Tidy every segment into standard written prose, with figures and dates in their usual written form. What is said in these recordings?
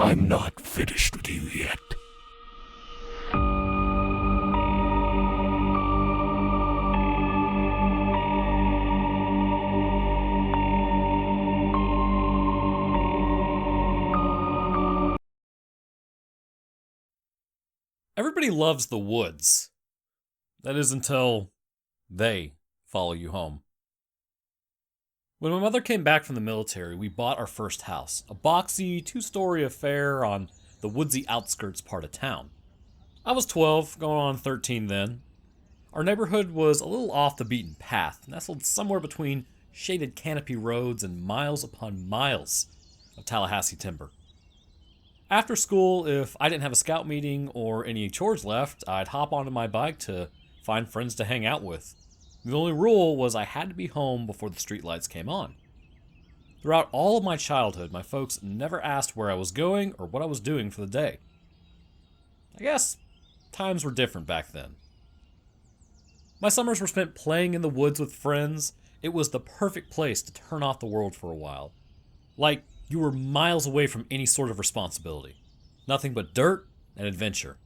I'm not finished with you yet. Everybody loves the woods. That is until they follow you home. When my mother came back from the military, we bought our first house, a boxy, 2-story affair on the woodsy outskirts part of town. I was 12, going on 13 then. Our neighborhood was a little off the beaten path, nestled somewhere between shaded canopy roads and miles upon miles of Tallahassee timber. After school, if I didn't have a scout meeting or any chores left, I'd hop onto my bike to find friends to hang out with. The only rule was I had to be home before the streetlights came on. Throughout all of my childhood, my folks never asked where I was going or what I was doing for the day. I guess times were different back then. My summers were spent playing in the woods with friends. It was the perfect place to turn off the world for a while. Like, you were miles away from any sort of responsibility. Nothing but dirt and adventure.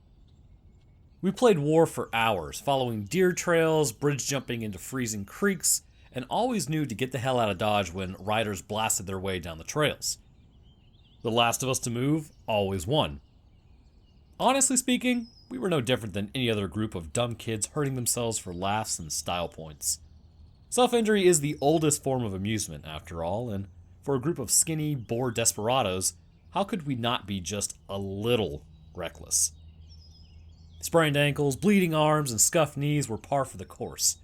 We played war for hours, following deer trails, bridge jumping into freezing creeks, and always knew to get the hell out of Dodge when riders blasted their way down the trails. The last of us to move always won. Honestly speaking, we were no different than any other group of dumb kids hurting themselves for laughs and style points. Self-injury is the oldest form of amusement, after all, and for a group of skinny, bored desperados, how could we not be just a little reckless? Sprained ankles, bleeding arms, and scuffed knees were par for the course.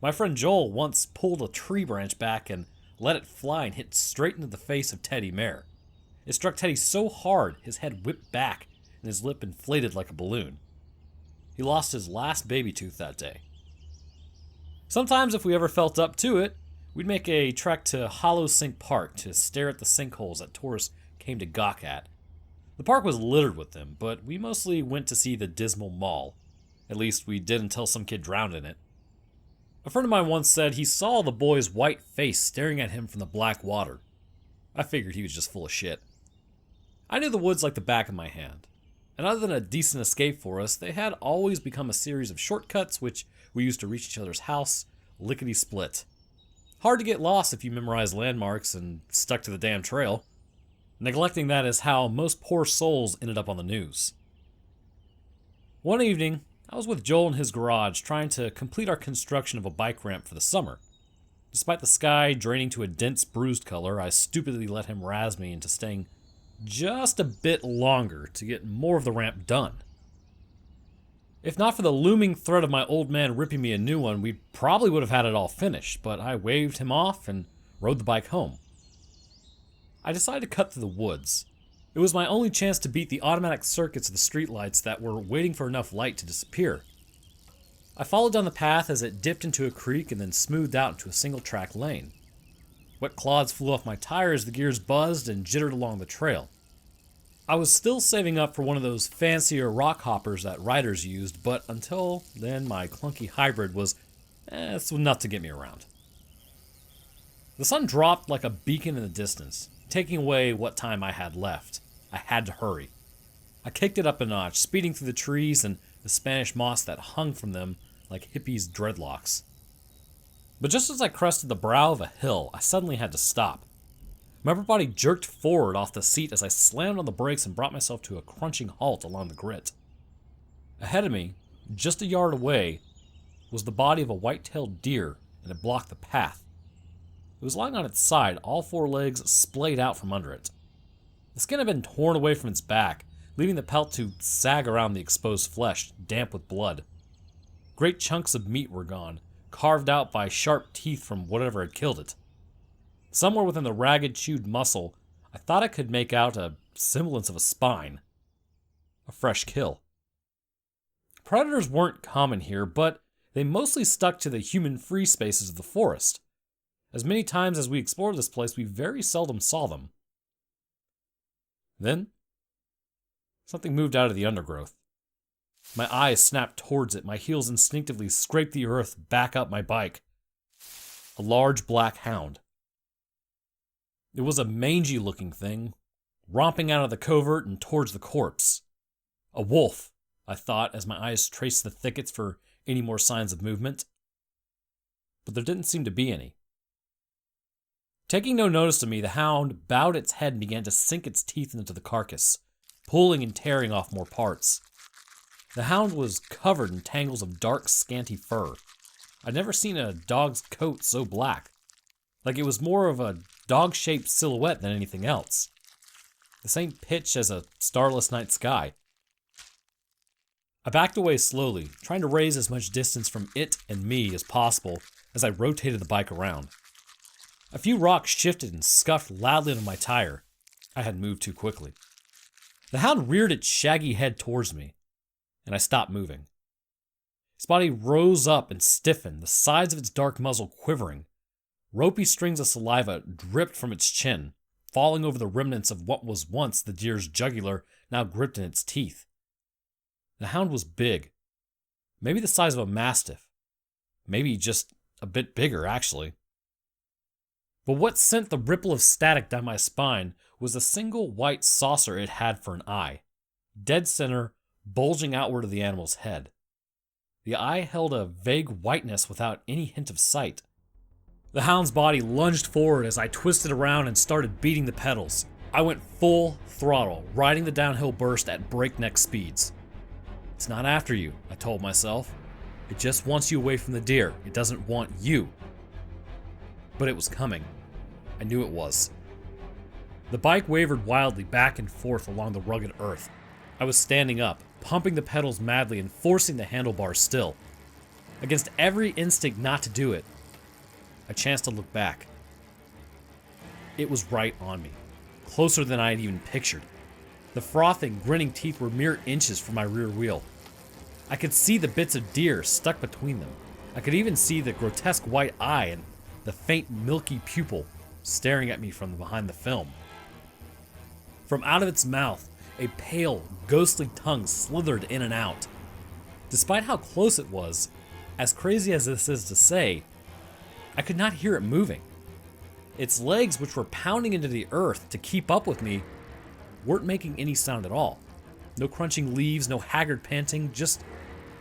My friend Joel once pulled a tree branch back and let it fly and hit straight into the face of Teddy Mare. It struck Teddy so hard his head whipped back and his lip inflated like a balloon. He lost his last baby tooth that day. Sometimes if we ever felt up to it, we'd make a trek to Hollow Sink Park to stare at the sinkholes that tourists came to gawk at. The park was littered with them, but we mostly went to see the dismal mall. At least we did until some kid drowned in it. A friend of mine once said he saw the boy's white face staring at him from the black water. I figured he was just full of shit. I knew the woods like the back of my hand. And other than a decent escape for us, they had always become a series of shortcuts which we used to reach each other's house, lickety-split. Hard to get lost if you memorize landmarks and stuck to the damn trail. Neglecting that is how most poor souls ended up on the news. One evening, I was with Joel in his garage trying to complete our construction of a bike ramp for the summer. Despite the sky draining to a dense bruised color, I stupidly let him razz me into staying just a bit longer to get more of the ramp done. If not for the looming threat of my old man ripping me a new one, we probably would have had it all finished, but I waved him off and rode the bike home. I decided to cut through the woods. It was my only chance to beat the automatic circuits of the streetlights that were waiting for enough light to disappear. I followed down the path as it dipped into a creek and then smoothed out into a single-track lane. Wet clods flew off my tires, the gears buzzed and jittered along the trail. I was still saving up for one of those fancier rock hoppers that riders used, but until then my clunky hybrid was enough to get me around. The sun dropped like a beacon in the distance, taking away what time I had left. I had to hurry. I kicked it up a notch, speeding through the trees and the Spanish moss that hung from them like hippies' dreadlocks. But just as I crested the brow of a hill, I suddenly had to stop. My upper body jerked forward off the seat as I slammed on the brakes and brought myself to a crunching halt along the grit. Ahead of me, just a yard away, was the body of a white-tailed deer, and it blocked the path. It was lying on its side, all 4 legs splayed out from under it. The skin had been torn away from its back, leaving the pelt to sag around the exposed flesh, damp with blood. Great chunks of meat were gone, carved out by sharp teeth from whatever had killed it. Somewhere within the ragged, chewed muscle, I thought I could make out a semblance of a spine. A fresh kill. Predators weren't common here, but they mostly stuck to the human free spaces of the forest. As many times as we explored this place, we very seldom saw them. Then, something moved out of the undergrowth. My eyes snapped towards it, my heels instinctively scraped the earth back up my bike. A large black hound. It was a mangy-looking thing, romping out of the covert and towards the corpse. A wolf, I thought as my eyes traced the thickets for any more signs of movement. But there didn't seem to be any. Taking no notice of me, the hound bowed its head and began to sink its teeth into the carcass, pulling and tearing off more parts. The hound was covered in tangles of dark, scanty fur. I'd never seen a dog's coat so black, like it was more of a dog-shaped silhouette than anything else. The same pitch as a starless night sky. I backed away slowly, trying to raise as much distance from it and me as possible as I rotated the bike around. A few rocks shifted and scuffed loudly into my tire. I had moved too quickly. The hound reared its shaggy head towards me, and I stopped moving. Its body rose up and stiffened, the sides of its dark muzzle quivering. Ropey strings of saliva dripped from its chin, falling over the remnants of what was once the deer's jugular, now gripped in its teeth. The hound was big. Maybe the size of a mastiff. Maybe just a bit bigger, actually. But what sent the ripple of static down my spine was a single white saucer it had for an eye, dead center, bulging outward of the animal's head. The eye held a vague whiteness without any hint of sight. The hound's body lunged forward as I twisted around and started beating the pedals. I went full throttle, riding the downhill burst at breakneck speeds. It's not after you, I told myself. It just wants you away from the deer. It doesn't want you. But it was coming. I knew it was. The bike wavered wildly back and forth along the rugged earth. I was standing up, pumping the pedals madly and forcing the handlebars still. Against every instinct not to do it, I chanced to look back. It was right on me, closer than I had even pictured. The frothing, grinning teeth were mere inches from my rear wheel. I could see the bits of deer stuck between them. I could even see the grotesque white eye and the faint, milky pupil staring at me from behind the film. From out of its mouth, a pale, ghostly tongue slithered in and out. Despite how close it was, as crazy as this is to say, I could not hear it moving. Its legs, which were pounding into the earth to keep up with me, weren't making any sound at all. No crunching leaves, no haggard panting, just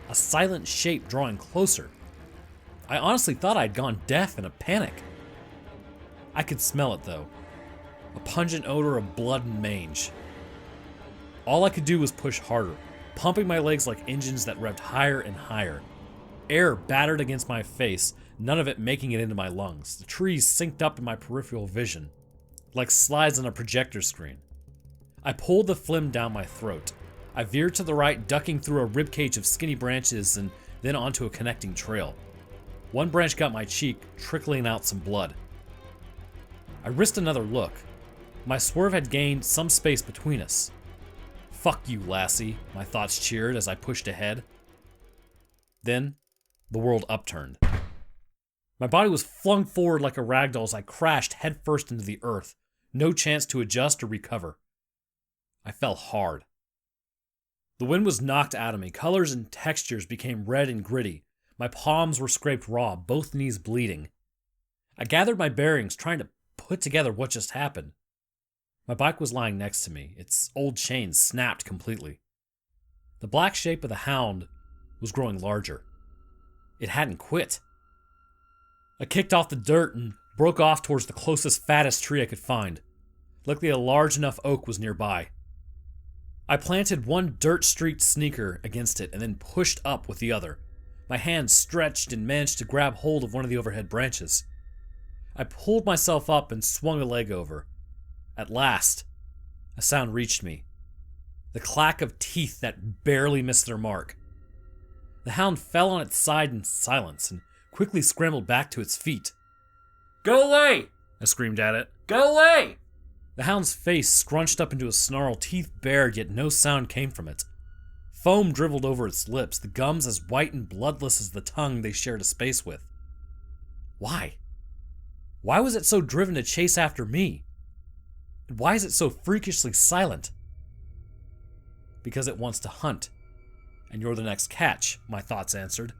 a silent shape drawing closer. I honestly thought I'd gone deaf in a panic. I could smell it though, a pungent odor of blood and mange. All I could do was push harder, pumping my legs like engines that revved higher and higher. Air battered against my face, none of it making it into my lungs. The trees synced up in my peripheral vision, like slides on a projector screen. I pulled the phlegm down my throat. I veered to the right, ducking through a ribcage of skinny branches and then onto a connecting trail. One branch got my cheek, trickling out some blood. I risked another look. My swerve had gained some space between us. Fuck you, lassie, my thoughts cheered as I pushed ahead. Then, the world upturned. My body was flung forward like a ragdoll as I crashed headfirst into the earth. No chance to adjust or recover. I fell hard. The wind was knocked out of me. Colors and textures became red and gritty. My palms were scraped raw, both knees bleeding. I gathered my bearings, trying to put together what just happened. My bike was lying next to me. Its old chain snapped completely. The black shape of the hound was growing larger. It hadn't quit. I kicked off the dirt and broke off towards the closest, fattest tree I could find. Luckily, a large enough oak was nearby. I planted one dirt-streaked sneaker against it and then pushed up with the other. My hand stretched and managed to grab hold of one of the overhead branches. I pulled myself up and swung a leg over. At last, a sound reached me. The clack of teeth that barely missed their mark. The hound fell on its side in silence and quickly scrambled back to its feet. "Go away!" I screamed at it. "Go away!" The hound's face scrunched up into a snarl, teeth bared, yet no sound came from it. Foam dribbled over its lips, the gums as white and bloodless as the tongue they shared a space with. Why? Why was it so driven to chase after me? And why is it so freakishly silent? Because it wants to hunt. And you're the next catch, my thoughts answered.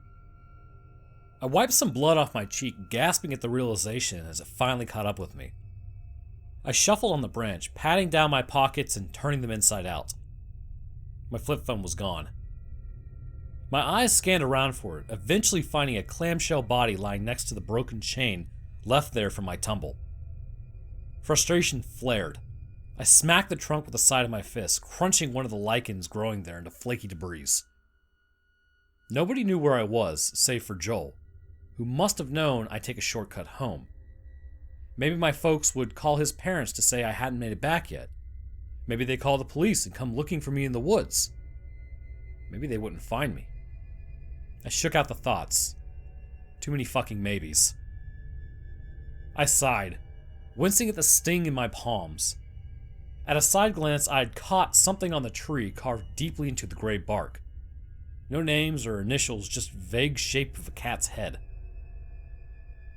I wiped some blood off my cheek, gasping at the realization as it finally caught up with me. I shuffled on the branch, patting down my pockets and turning them inside out. My flip phone was gone. My eyes scanned around for it, eventually finding a clamshell body lying next to the broken chain left there from my tumble. Frustration flared. I smacked the trunk with the side of my fist, crunching one of the lichens growing there into flaky debris. Nobody knew where I was, save for Joel, who must have known I'd take a shortcut home. Maybe my folks would call his parents to say I hadn't made it back yet. Maybe they'd call the police and come looking for me in the woods. Maybe they wouldn't find me. I shook out the thoughts. Too many fucking maybes. I sighed, wincing at the sting in my palms. At a side glance, I had caught something on the tree carved deeply into the gray bark. No names or initials, just vague shape of a cat's head.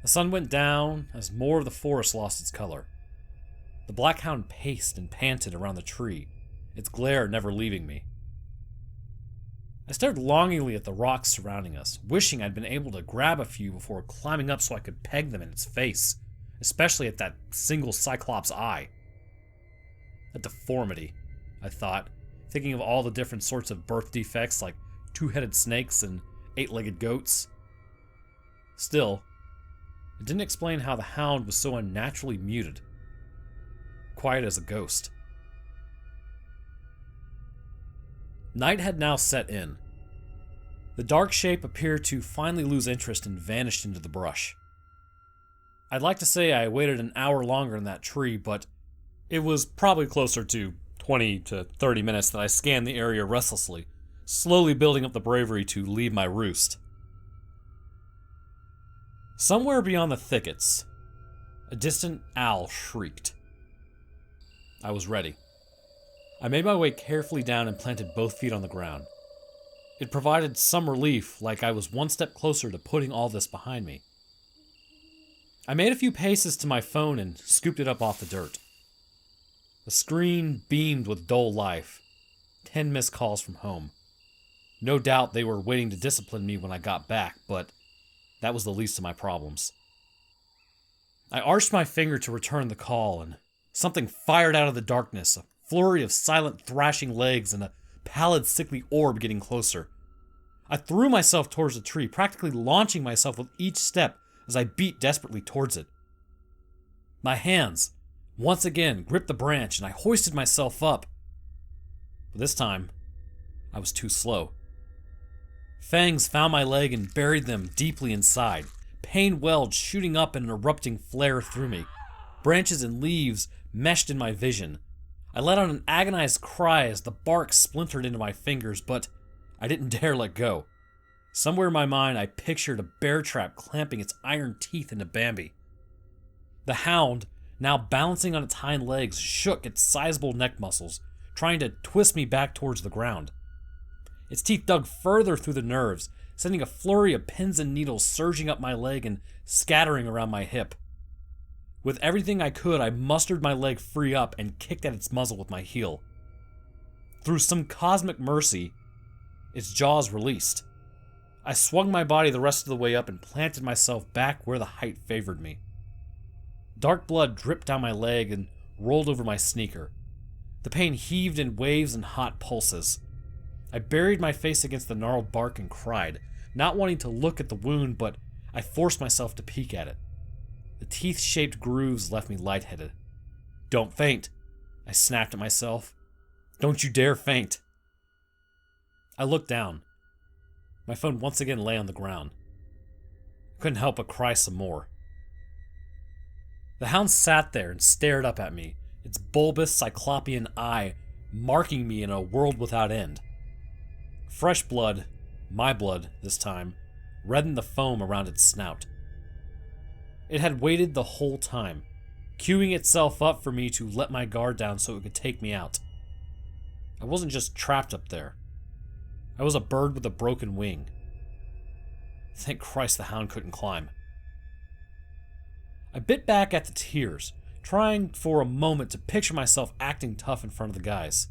The sun went down as more of the forest lost its color. The black hound paced and panted around the tree, its glare never leaving me. I stared longingly at the rocks surrounding us, wishing I'd been able to grab a few before climbing up so I could peg them in its face, especially at that single cyclops eye. A deformity, I thought, thinking of all the different sorts of birth defects like two-headed snakes and eight-legged goats. Still, it didn't explain how the hound was so unnaturally muted, quiet as a ghost. Night had now set in. The dark shape appeared to finally lose interest and vanished into the brush. I'd like to say I waited an hour longer in that tree, but it was probably closer to 20 to 30 minutes that I scanned the area restlessly, slowly building up the bravery to leave my roost. Somewhere beyond the thickets, a distant owl shrieked. I was ready. I made my way carefully down and planted both feet on the ground. It provided some relief, like I was one step closer to putting all this behind me. I made a few paces to my phone and scooped it up off the dirt. The screen beamed with dull life. 10 missed calls from home. No doubt they were waiting to discipline me when I got back, but that was the least of my problems. I arched my finger to return the call, and something fired out of the darkness, a flurry of silent thrashing legs and a pallid, sickly orb getting closer. I threw myself towards the tree, practically launching myself with each step as I beat desperately towards it. My hands, once again, gripped the branch and I hoisted myself up. But this time, I was too slow. Fangs found my leg and buried them deeply inside, pain welds shooting up in an erupting flare through me. Branches and leaves meshed in my vision. I let out an agonized cry as the bark splintered into my fingers, but I didn't dare let go. Somewhere in my mind, I pictured a bear trap clamping its iron teeth into Bambi. The hound, now balancing on its hind legs, shook its sizable neck muscles, trying to twist me back towards the ground. Its teeth dug further through the nerves, sending a flurry of pins and needles surging up my leg and scattering around my hip. With everything I could, I mustered my leg free up and kicked at its muzzle with my heel. Through some cosmic mercy, its jaws released. I swung my body the rest of the way up and planted myself back where the height favored me. Dark blood dripped down my leg and rolled over my sneaker. The pain heaved in waves and hot pulses. I buried my face against the gnarled bark and cried, not wanting to look at the wound, but I forced myself to peek at it. The teeth-shaped grooves left me lightheaded. "Don't faint," I snapped at myself. "Don't you dare faint." I looked down. My phone once again lay on the ground. I couldn't help but cry some more. The hound sat there and stared up at me, its bulbous cyclopean eye marking me in a world without end. Fresh blood, my blood this time, reddened the foam around its snout. It had waited the whole time, queuing itself up for me to let my guard down so it could take me out. I wasn't just trapped up there. I was a bird with a broken wing. Thank Christ the hound couldn't climb. I bit back at the tears, trying for a moment to picture myself acting tough in front of the guys.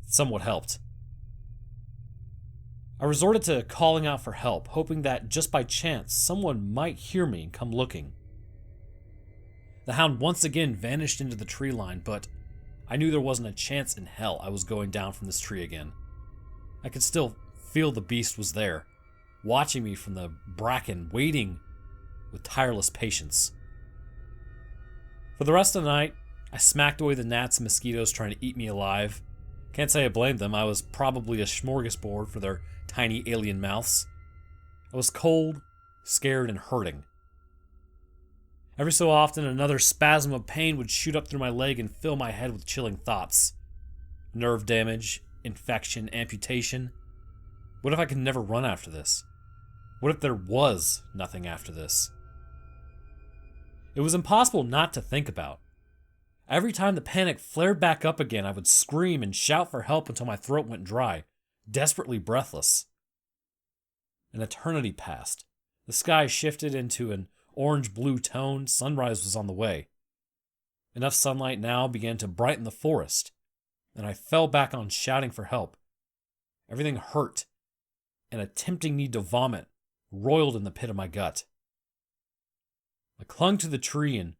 It somewhat helped. I resorted to calling out for help, hoping that just by chance someone might hear me and come looking. The hound once again vanished into the tree line, but I knew there wasn't a chance in hell I was going down from this tree again. I could still feel the beast was there, watching me from the bracken, waiting with tireless patience. For the rest of the night, I smacked away the gnats and mosquitoes trying to eat me alive. Can't say I blamed them. I was probably a smorgasbord for their tiny alien mouths. I was cold, scared, and hurting. Every so often, another spasm of pain would shoot up through my leg and fill my head with chilling thoughts. Nerve damage, infection, amputation. What if I could never run after this? What if there was nothing after this? It was impossible not to think about. Every time the panic flared back up again, I would scream and shout for help until my throat went dry, desperately breathless. An eternity passed. The sky shifted into an orange-blue tone. Sunrise was on the way. Enough sunlight now began to brighten the forest, and I fell back on shouting for help. Everything hurt, and a tempting need to vomit roiled in the pit of my gut. I clung to the tree and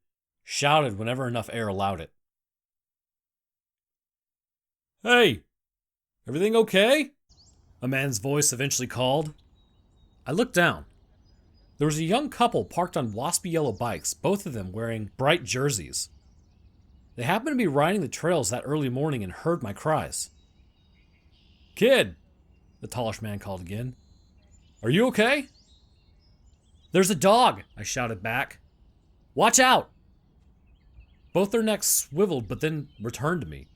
shouted whenever enough air allowed it. "Hey, everything okay?" a man's voice eventually called. I looked down. There was a young couple parked on waspy yellow bikes, both of them wearing bright jerseys. They happened to be riding the trails that early morning and heard my cries. "Kid," the tallish man called again. "Are you okay?" "There's a dog," I shouted back. "Watch out!" Both their necks swiveled but then returned to me.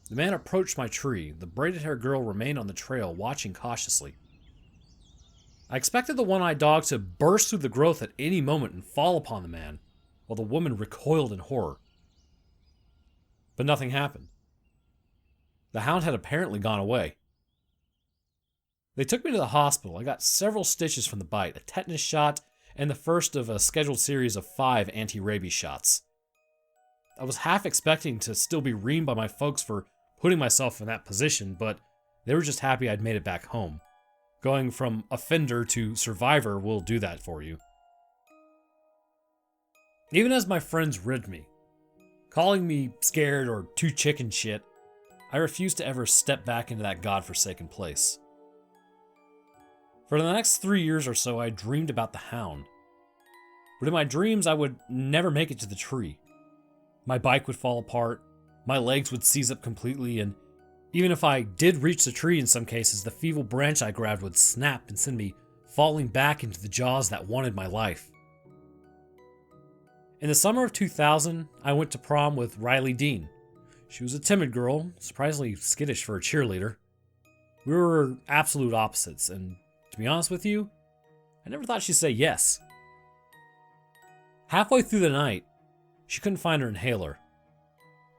The man approached my tree. The braided-haired girl remained on the trail, watching cautiously. I expected the one-eyed dog to burst through the growth at any moment and fall upon the man, while the woman recoiled in horror. But nothing happened. The hound had apparently gone away. They took me to the hospital. I got several stitches from the bite, a tetanus shot, and the first of a scheduled series of 5 anti-rabies shots. I was half expecting to still be reamed by my folks for putting myself in that position, but they were just happy I'd made it back home. Going from offender to survivor will do that for you. Even as my friends ribbed me, calling me scared or too chicken shit, I refused to ever step back into that godforsaken place. For the next 3 years or so, I dreamed about the hound. But in my dreams, I would never make it to the tree. My bike would fall apart, my legs would seize up completely, and even if I did reach the tree in some cases, the feeble branch I grabbed would snap and send me falling back into the jaws that wanted my life. In the summer of 2000, I went to prom with Riley Dean. She was a timid girl, surprisingly skittish for a cheerleader. We were absolute opposites, and to be honest with you, I never thought she'd say yes. Halfway through the night, she couldn't find her inhaler.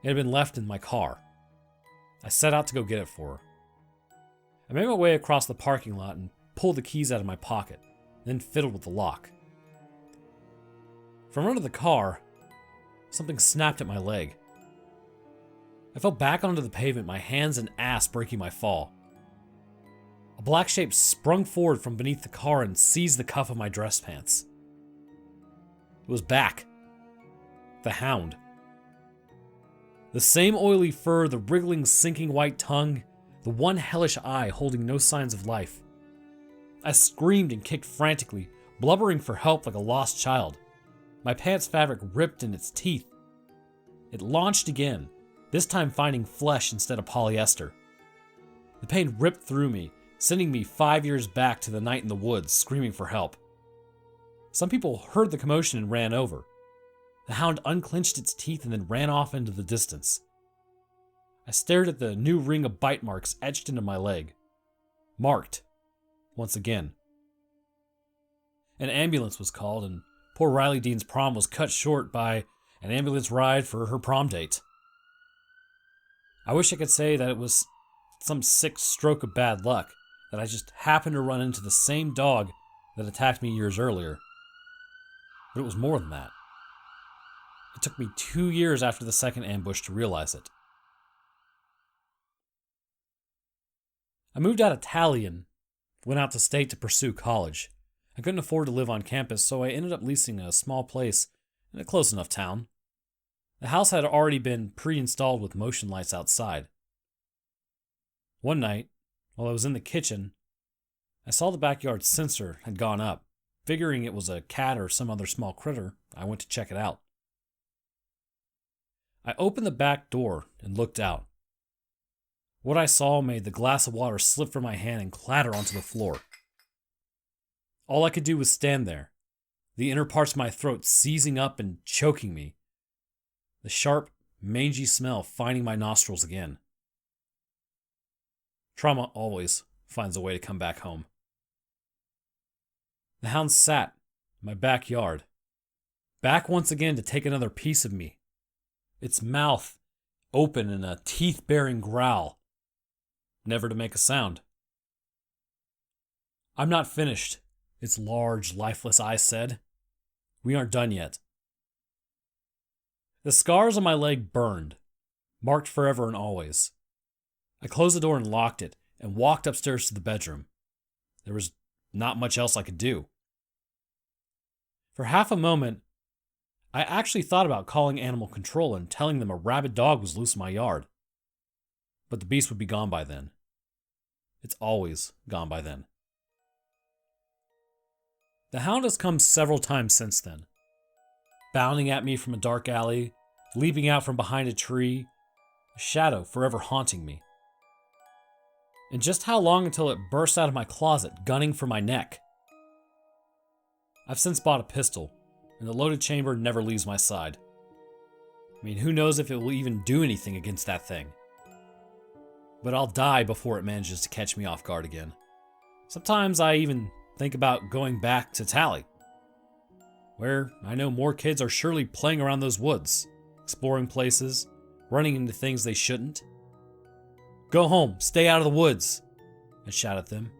It had been left in my car. I set out to go get it for her. I made my way across the parking lot and pulled the keys out of my pocket, then fiddled with the lock. From under the car, something snapped at my leg. I fell back onto the pavement, my hands and ass breaking my fall. A black shape sprung forward from beneath the car and seized the cuff of my dress pants. It was back. The hound. The same oily fur, the wriggling, sinking white tongue, the one hellish eye holding no signs of life. I screamed and kicked frantically, blubbering for help like a lost child. My pants fabric ripped in its teeth. It launched again, this time finding flesh instead of polyester. The pain ripped through me, sending me 5 years back to the night in the woods, screaming for help. Some people heard the commotion and ran over. The hound unclenched its teeth and then ran off into the distance. I stared at the new ring of bite marks etched into my leg. Marked. Once again. An ambulance was called, and poor Riley Dean's prom was cut short by an ambulance ride for her prom date. I wish I could say that it was some sick stroke of bad luck, that I just happened to run into the same dog that attacked me years earlier. But it was more than that. It took me 2 years after the second ambush to realize it. I moved out of Tally and went out to state to pursue college. I couldn't afford to live on campus, so I ended up leasing a small place in a close enough town. The house had already been pre-installed with motion lights outside. One night, while I was in the kitchen, I saw the backyard sensor had gone up. Figuring it was a cat or some other small critter, I went to check it out. I opened the back door and looked out. What I saw made the glass of water slip from my hand and clatter onto the floor. All I could do was stand there, the inner parts of my throat seizing up and choking me, the sharp, mangy smell finding my nostrils again. Trauma always finds a way to come back home. The hound sat in my backyard, back once again to take another piece of me, its mouth open in a teeth-baring growl, never to make a sound. "I'm not finished," its large, lifeless eyes said. "We aren't done yet." The scars on my leg burned, marked forever and always. I closed the door and locked it, and walked upstairs to the bedroom. There was not much else I could do. For half a moment, I actually thought about calling animal control and telling them a rabid dog was loose in my yard. But the beast would be gone by then. It's always gone by then. The hound has come several times since then, bounding at me from a dark alley, leaping out from behind a tree, a shadow forever haunting me. And just how long until it bursts out of my closet, gunning for my neck? I've since bought a pistol, and the loaded chamber never leaves my side. I mean, who knows if it will even do anything against that thing? But I'll die before it manages to catch me off guard again. Sometimes I even think about going back to Tally, where I know more kids are surely playing around those woods, exploring places, running into things they shouldn't. "Go home, stay out of the woods," I shout at them.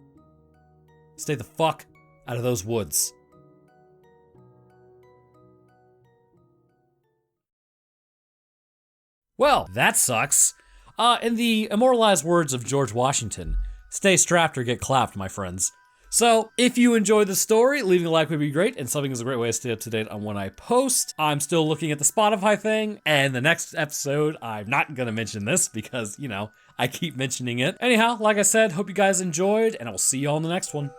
Stay the fuck out of those woods. Well, that sucks. In the immortalized words of George Washington, stay strapped or get clapped, my friends. So, if you enjoyed the story, leaving a like would be great, and subbing is a great way to stay up to date on when I post. I'm still looking at the Spotify thing, and the next episode, I'm not gonna mention this because, I keep mentioning it. Anyhow, like I said, hope you guys enjoyed, and I will see you all in the next one.